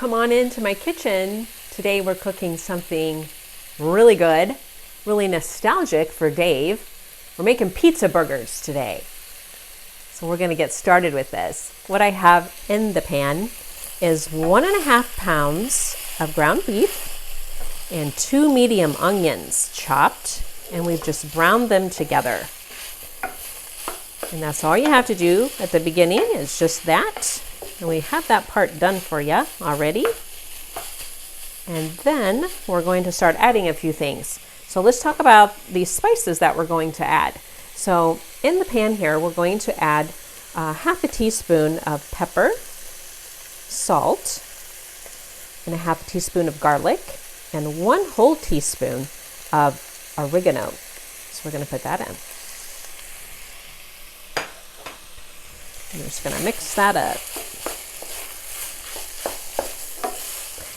come on into my kitchen. Today we're cooking something really good, really nostalgic for Dave. We're making pizza burgers today. So we're going to get started with this. What I have in the pan is 1.5 pounds of ground beef and 2 medium onions chopped, and we've just browned them together. And that's all you have to do at the beginning is just that. And we have that part done for you already. And then we're going to start adding a few things. So let's talk about the spices that we're going to add. So in the pan here, we're going to add half a teaspoon of pepper, salt, and a half a teaspoon of garlic, and 1 whole teaspoon of oregano. So we're going to put that in. I'm just going to mix that up.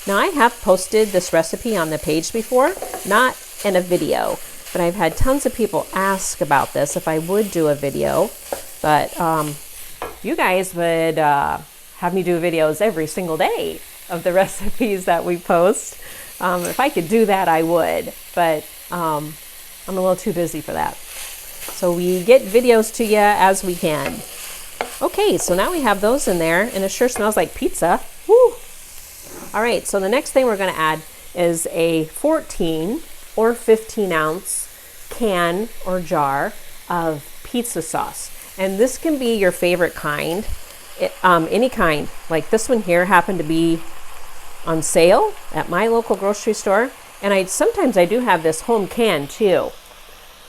Now I have posted this recipe on the page before, not in a video, but I've had tons of people ask about this if I would do a video, but you guys would have me do videos every single day of the recipes that we post. If I could do that, I would, but I'm a little too busy for that. So we get videos to you as we can. Okay, so now we have those in there, and it sure smells like pizza. Woo! All right, so the next thing we're going to add is a 14 or 15 ounce can or jar of pizza sauce. And this can be your favorite kind, any kind. Like this one here happened to be on sale at my local grocery store. And sometimes I do have this home can too.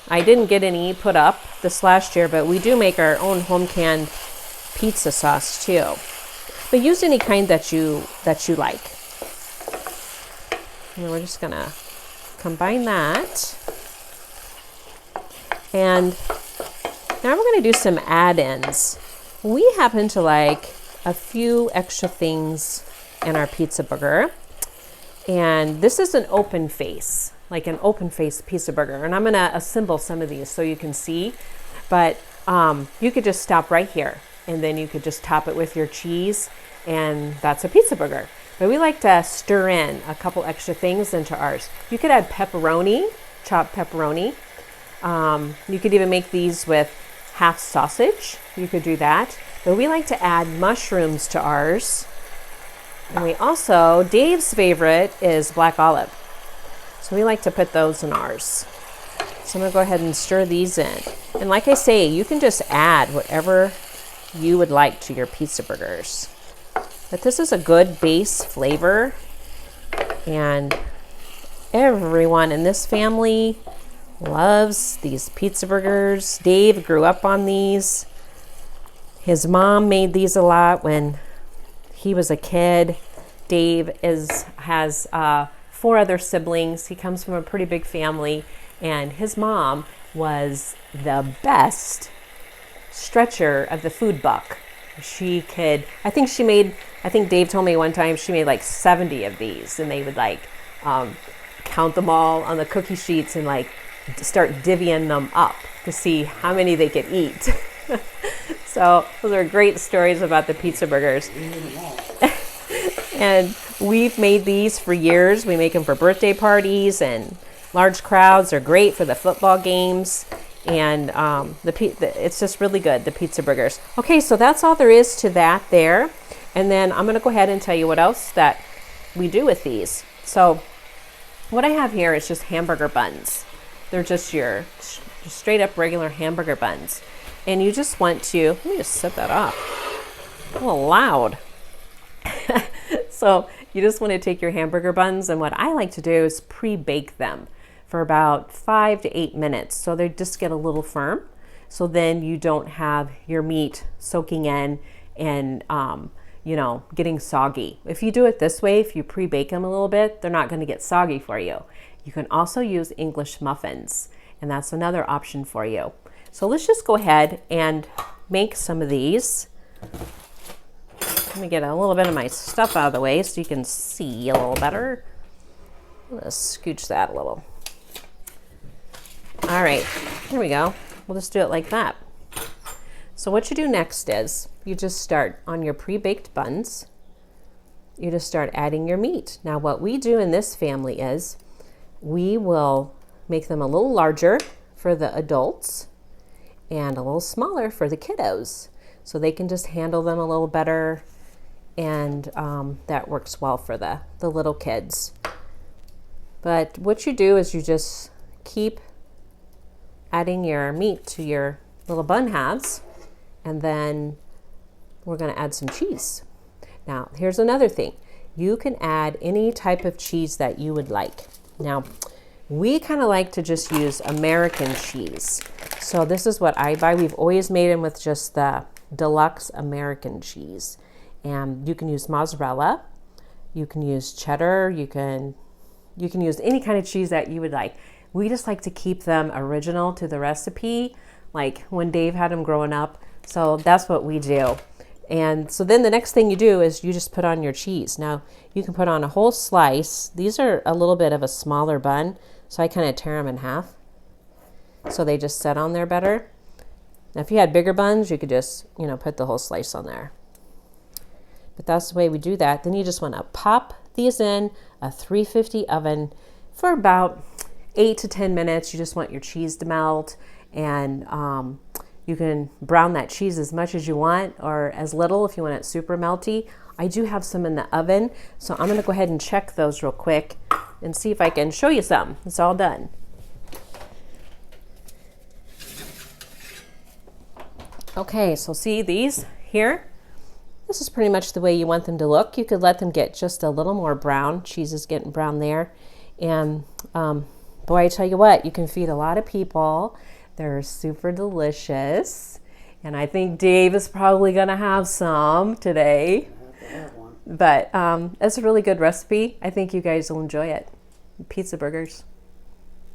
I didn't get any put up this last year, but we do make our own home canned pizza sauce too. But use any kind that you like. And we're just gonna combine that. And now we're gonna do some add-ins. We happen to like a few extra things in our pizza burger. And this is an open face, like an open face pizza burger. And I'm gonna assemble some of these so you can see. But you could just stop right here, and then you could just top it with your cheese, and that's a pizza burger. But we like to stir in a couple extra things into ours. You could add pepperoni, chopped pepperoni. You could even make these with half sausage. You could do that. But we like to add mushrooms to ours. And we also, Dave's favorite is black olive. So we like to put those in ours. So I'm gonna go ahead and stir these in. And like I say, you can just add whatever you would like to your pizza burgers. But this is a good base flavor, and everyone in this family loves these pizza burgers. Dave grew up on these. His mom made these a lot when he was a kid. Dave has 4 other siblings. He comes from a pretty big family, and his mom was the best stretcher of the food buck. She could, I think Dave told me one time she made like 70 of these, and they would like count them all on the cookie sheets and like start divvying them up to see how many they could eat. So those are great stories about the pizza burgers. And we've made these for years. We make them for birthday parties, and large crowds are great for the football games. And it's just really good, the pizza burgers. Okay, so that's all there is to that there. And then I'm gonna go ahead and tell you what else that we do with these. So what I have here is just hamburger buns. They're just your straight up regular hamburger buns. And you just want to, let me just set that off. A little loud. So you just want to take your hamburger buns, and what I like to do is pre-bake them for about 5 to 8 minutes, so they just get a little firm. So then you don't have your meat soaking in and getting soggy. If you do it this way, if you pre-bake them a little bit, they're not going to get soggy for you. You can also use English muffins, and that's another option for you. So let's just go ahead and make some of these. Let me get a little bit of my stuff out of the way so you can see a little better. I'm gonna scooch that a little. All right, here we go. We'll just do it like that. So what you do next is you just start on your pre-baked buns. you just start adding your meat. Now what we do in this family is we will make them a little larger for the adults and a little smaller for the kiddos, so they can just handle them a little better, and that works well for the little kids. But what you do is you just keep adding your meat to your little bun halves, and then we're going to add some cheese. Now here's another thing. You can add any type of cheese that you would like. Now we kind of like to just use American cheese. So this is what I buy. We've always made them with just the deluxe American cheese. And you can use mozzarella, you can use cheddar, you can use any kind of cheese that you would like. We just like to keep them original to the recipe, like when Dave had them growing up. So that's what we do. And so then the next thing you do is you just put on your cheese. Now you can put on a whole slice. These are a little bit of a smaller bun, so I kind of tear them in half so they just set on there better. Now if you had bigger buns, you could just, put the whole slice on there. But that's the way we do that. Then you just want to pop these in a 350 oven for about 8 to 10 minutes. You just want your cheese to melt, and you can brown that cheese as much as you want or as little if you want it super melty. I do have some in the oven, so I'm going to go ahead and check those real quick and see if I can show you some. It's all done. Okay, so see these here? This is pretty much the way you want them to look. You could let them get just a little more brown. Cheese is getting brown there. And boy, I tell you what, you can feed a lot of people. They're super delicious. And I think Dave is probably going to have some today. But it's a really good recipe. I think you guys will enjoy it. Pizza burgers.